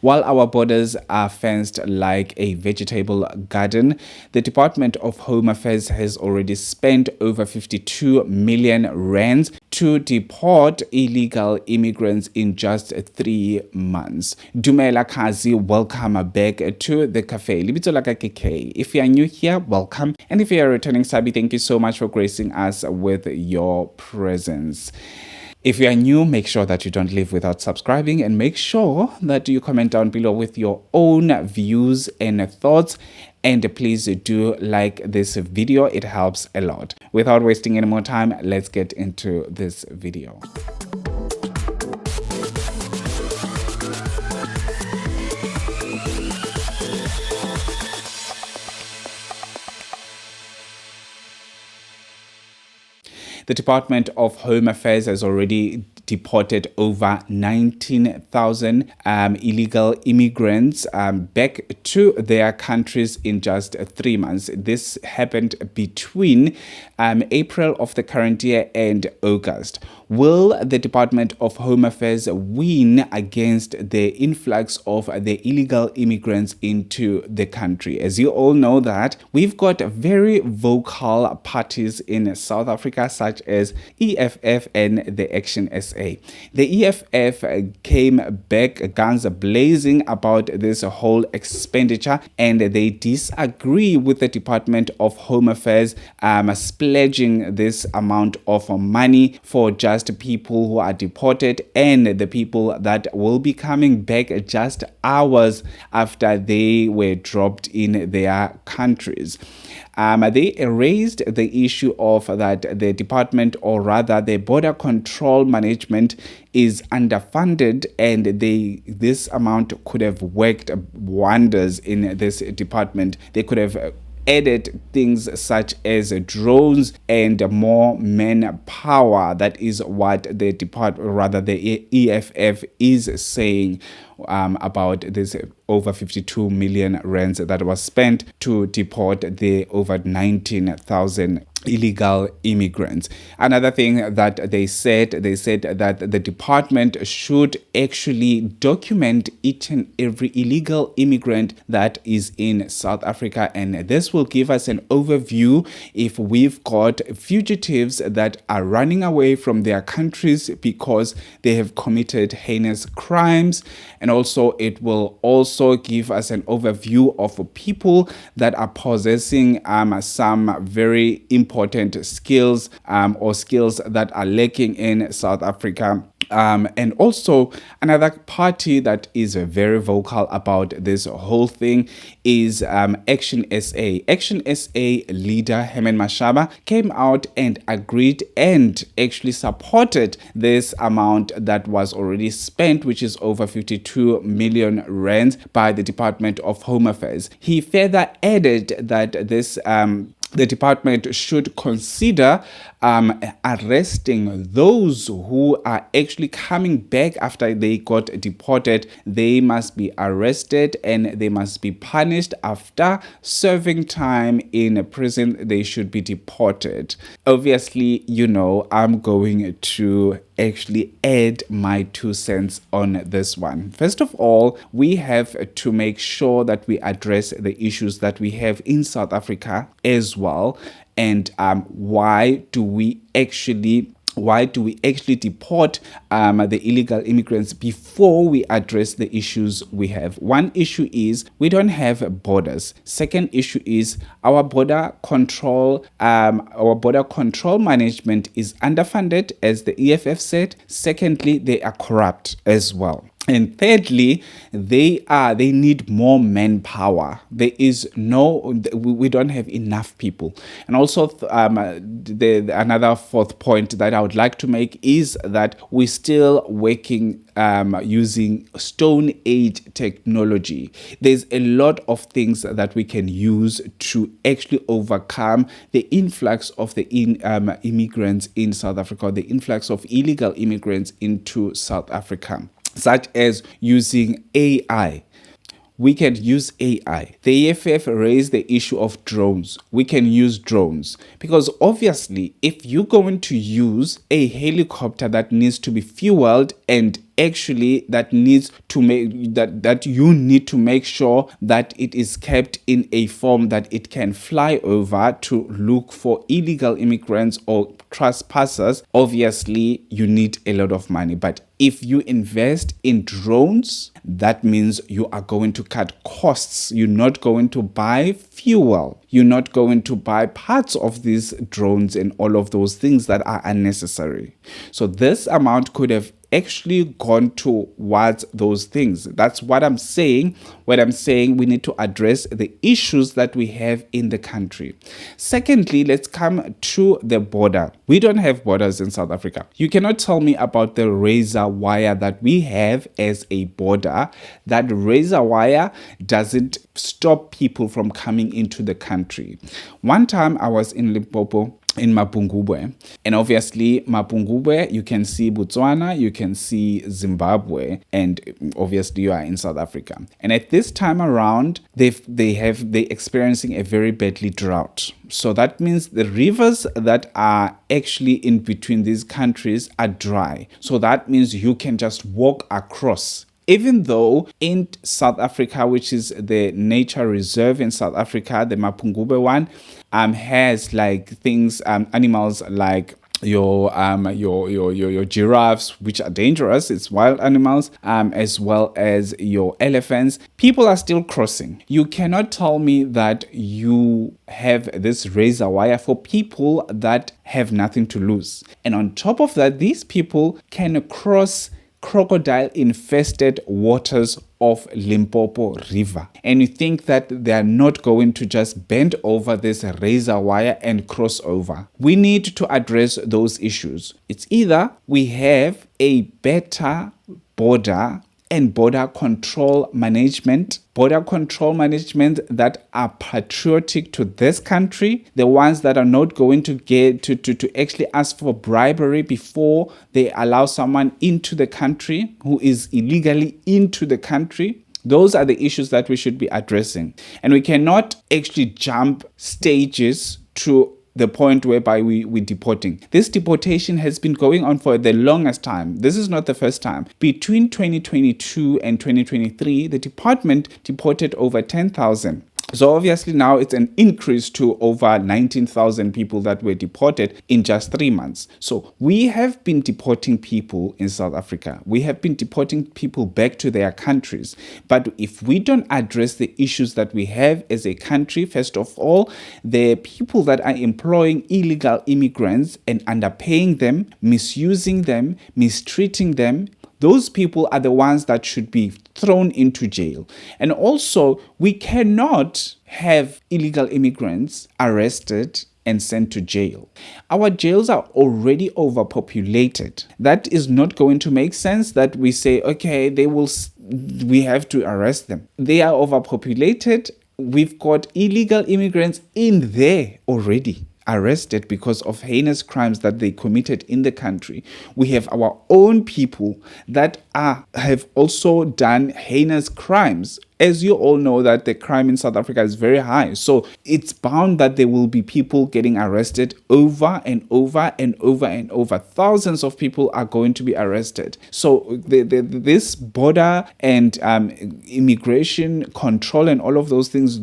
While our borders are fenced like a vegetable garden, the Department of Home Affairs has already spent over 52 million rands to deport illegal immigrants in just 3 months. Dumela Kazi, welcome back to the cafe. Libito la ka KK. If you are new here, welcome. And if you are a returning Sabi, thank you so much for gracing us with your presence. If you are new, make sure that you don't leave without subscribing, and make sure that you comment down below with your own views and thoughts. And please do like this video. It helps a lot. Without wasting any more time, let's get into this video. The Department of Home Affairs has already deported over 19,000 illegal immigrants back to their countries in just 3 months. This happened between April of the current year and August. Will the Department of Home Affairs win against the influx of the illegal immigrants into the country? As you all know that we've got very vocal parties in South Africa such as EFF and the Action SA. The EFF came back guns blazing about this whole expenditure, and they disagree with the Department of Home Affairs pledging this amount of money for just people who are deported and the people that will be coming back just hours after they were dropped in their countries. They raised the issue of that the department, or rather the border control management, is underfunded, and this amount could have worked wonders in this department. They could have added things such as drones and more manpower. That is what the the EFF is saying about this over 52 million rands that was spent to deport the over 19,000 illegal immigrants. Another thing that they said that the department should actually document each and every illegal immigrant that is in South Africa, and this will give us an overview if we've got fugitives that are running away from their countries because they have committed heinous crimes. And also it will also give us an overview of people that are possessing some very important skills or skills that are lacking in South Africa. And also another party that is very vocal about this whole thing is Action SA. Action SA leader Herman Mashaba came out and agreed and actually supported this amount that was already spent, which is over 52 million rands by the Department of Home Affairs. He further added that this the department should consider arresting those who are actually coming back after they got deported. They must be arrested and they must be punished. After serving time in a prison, they should be deported. Obviously, you know, I'm going to actually add my 2 cents on this one. First of all, we have to make sure that we address the issues that we have in South Africa as well. And why do we actually deport the illegal immigrants before we address the issues we have? One issue is we don't have borders. Second issue is our border control management is underfunded, as the EFF said. Secondly, they are corrupt as well. And thirdly, they need more manpower. We don't have enough people. And also another fourth point that I would like to make is that we're still working using Stone Age technology. There's a lot of things that we can use to actually overcome the influx of the immigrants in South Africa, the influx of illegal immigrants into South Africa, such as using AI. We can use AI. The EFF raised the issue of drones. We can use drones because obviously if you're going to use a helicopter that needs to be fueled and actually that needs to make that you need to make sure that it is kept in a form that it can fly over to look for illegal immigrants or trespassers. Obviously you need a lot of money, but if you invest in drones, that means you are going to cut costs. You're not going to buy fuel. You're not going to buy parts of these drones and all of those things that are unnecessary. So this amount could have actually gone towards those things. That's what I'm saying when I'm saying we need to address the issues that we have in the country. Secondly, let's come to the border. We don't have borders in South Africa. You cannot tell me about the razor wire that we have as a border. That razor wire doesn't stop people from coming into the country. One time I was in Limpopo, in Mapungubwe, and obviously Mapungubwe, you can see Botswana, you can see Zimbabwe, and obviously you are in South Africa. And at this time around, they're experiencing a very badly drought. So that means the rivers that are actually in between these countries are dry. So that means you can just walk across. Even though in South Africa, which is the nature reserve in South Africa, the Mapungubwe one, has like things, animals like your giraffes, which are dangerous, it's wild animals, as well as your elephants. People are still crossing. You cannot tell me that you have this razor wire for people that have nothing to lose. And on top of that, these people can cross crocodile infested waters of Limpopo River, and you think that they are not going to just bend over this razor wire and cross over. We need to address those issues. It's either we have a better border and border control management that are patriotic to this country, the ones that are not going to get to actually ask for bribery before they allow someone into the country who is illegally into the country. Those are the issues that we should be addressing. And we cannot actually jump stages to the point whereby we're deporting. This deportation has been going on for the longest time. This is not the first time. Between 2022 and 2023, the department deported over 10,000. So obviously now it's an increase to over 19,000 people that were deported in just 3 months. So we have been deporting people in South Africa. We have been deporting people back to their countries. But if we don't address the issues that we have as a country, first of all, the people that are employing illegal immigrants and underpaying them, misusing them, mistreating them, those people are the ones that should be thrown into jail. And also, we cannot have illegal immigrants arrested and sent to jail. Our jails are already overpopulated. That is not going to make sense that we say, okay, we have to arrest them. They are overpopulated. We've got illegal immigrants in there already, arrested because of heinous crimes that they committed in the country. We have our own people that have also done heinous crimes. As you all know, that the crime in South Africa is very high. So it's bound that there will be people getting arrested over and over and over and over. Thousands of people are going to be arrested. So this border and immigration control and all of those things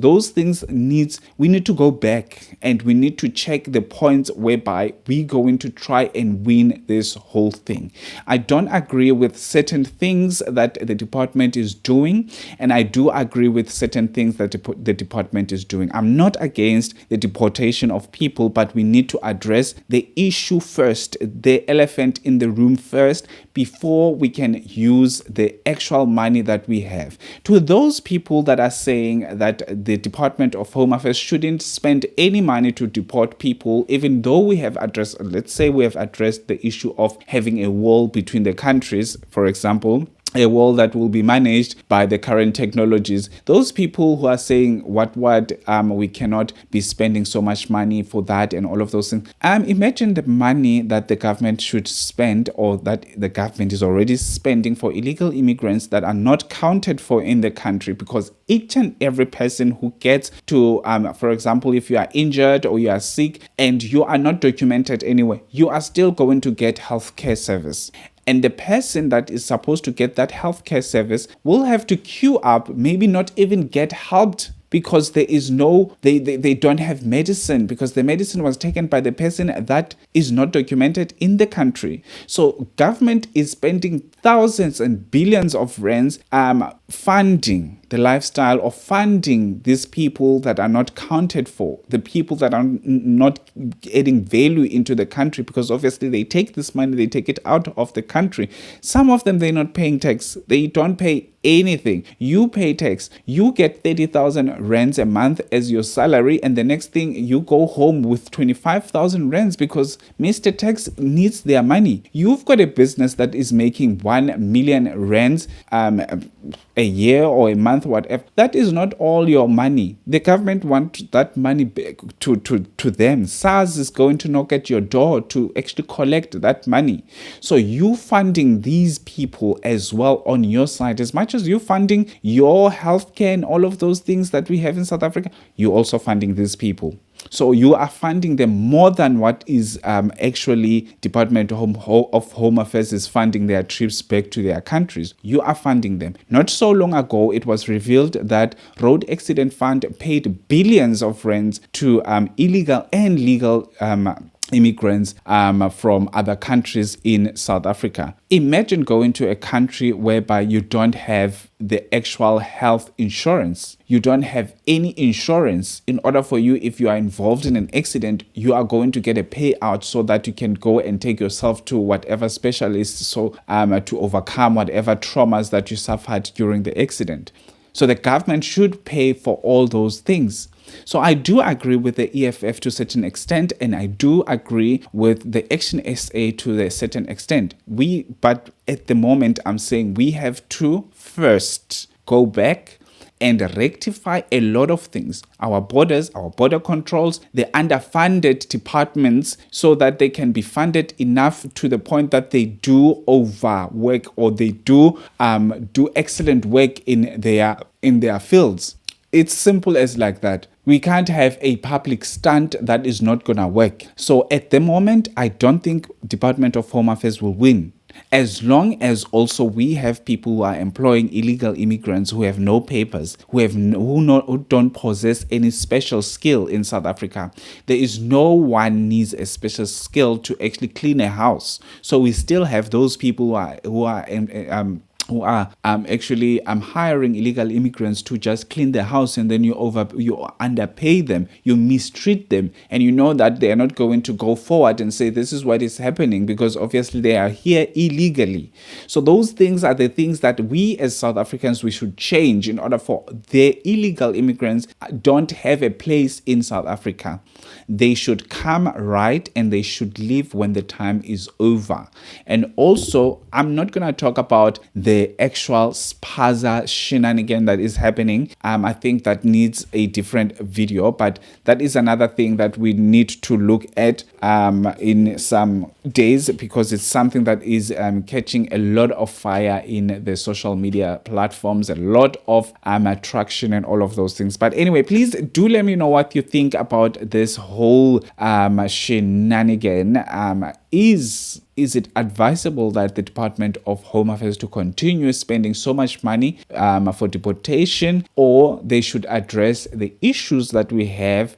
we need to go back and we need to check the points whereby we're going to try and win this whole thing. I don't agree with certain things that the department is doing, and I do agree with certain things that the department is doing. I'm not against the deportation of people, but we need to address the issue first, the elephant in the room first, before we can use the actual money that we have. To those people that are saying that the Department of Home Affairs shouldn't spend any money to deport people, even though we have addressed, let's say we have addressed the issue of having a wall between the countries, for example, a wall that will be managed by the current technologies. Those people who are saying what we cannot be spending so much money for that and all of those things. Imagine the money that the government should spend, or that the government is already spending, for illegal immigrants that are not counted for in the country, because each and every person who gets to, for example, if you are injured or you are sick and you are not documented anyway, you are still going to get healthcare service. And the person that is supposed to get that healthcare service will have to queue up, maybe not even get helped, because there is no, they don't have medicine, because the medicine was taken by the person that is not documented in the country. So government is spending thousands and billions of rands funding the lifestyle of funding these people that are not counted for, the people that are not adding value into the country, because obviously they take this money, they take it out of the country. Some of them, they're not paying tax. They don't pay anything. You pay tax. You get 30,000 rands a month as your salary, and the next thing you go home with 25,000 rands because Mr. Tax needs their money. You've got a business that is making 1 million rands a year or a month, whatever. That is not all your money. The government wants that money back to them. SARS is going to knock at your door to actually collect that money. So you funding these people as well on your side, as much as you funding your healthcare and all of those things that we have in South Africa, you also funding these people. So you are funding them more than what is actually Department of Home Affairs is funding their trips back to their countries. You are funding them. Not so long ago, it was revealed that Road Accident Fund paid billions of rands to illegal and legal immigrants from other countries in South Africa. Imagine going to a country whereby you don't have the actual health insurance. You don't have any insurance. In order for you, if you are involved in an accident, you are going to get a payout so that you can go and take yourself to whatever specialist, so to overcome whatever traumas that you suffered during the accident. So the government should pay for all those things. So I do agree with the EFF to a certain extent, and I do agree with the Action SA to a certain extent. But at the moment, I'm saying we have to first go back and rectify a lot of things. Our borders, our border controls, the underfunded departments, so that they can be funded enough to the point that they do overwork, or they do excellent work in their fields. It's simple as like that. We can't have a public stunt that is not going to work. So at the moment, I don't think Department of Home Affairs will win. As long as also we have people who are employing illegal immigrants who have no papers, who don't possess any special skill in South Africa. There is no one needs a special skill to actually clean a house. So we still have those people who are actually hiring illegal immigrants to just clean the house, and then you underpay them, you mistreat them, and you know that they are not going to go forward and say this is what is happening, because obviously they are here illegally. So those things are the things that we as South Africans, we should change in order for the illegal immigrants don't have a place in South Africa. They should come right, and they should leave when the time is over. And also, I'm not going to talk about the actual spaza shenanigan that is happening. I think that needs a different video, but that is another thing that we need to look at in some days, because it's something that is catching a lot of fire in the social media platforms, a lot of attraction and all of those things. But anyway, please do let me know what you think about this whole shenanigan. Is it advisable that the Department of Home Affairs to continue spending so much money for deportation, or they should address the issues that we have,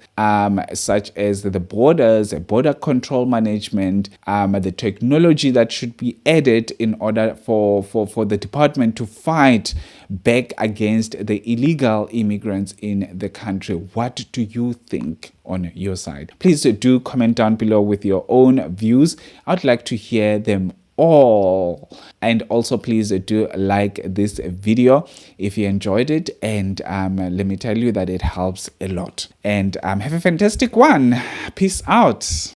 such as the borders, border control management, the technology that should be added in order for the department to fight back against the illegal immigrants in the country? What do you think on your side? Please do comment down below with your own views. I'd like to hear them all. And also, please do like this video if you enjoyed it, and let me tell you that it helps a lot. And have a fantastic one. Peace out.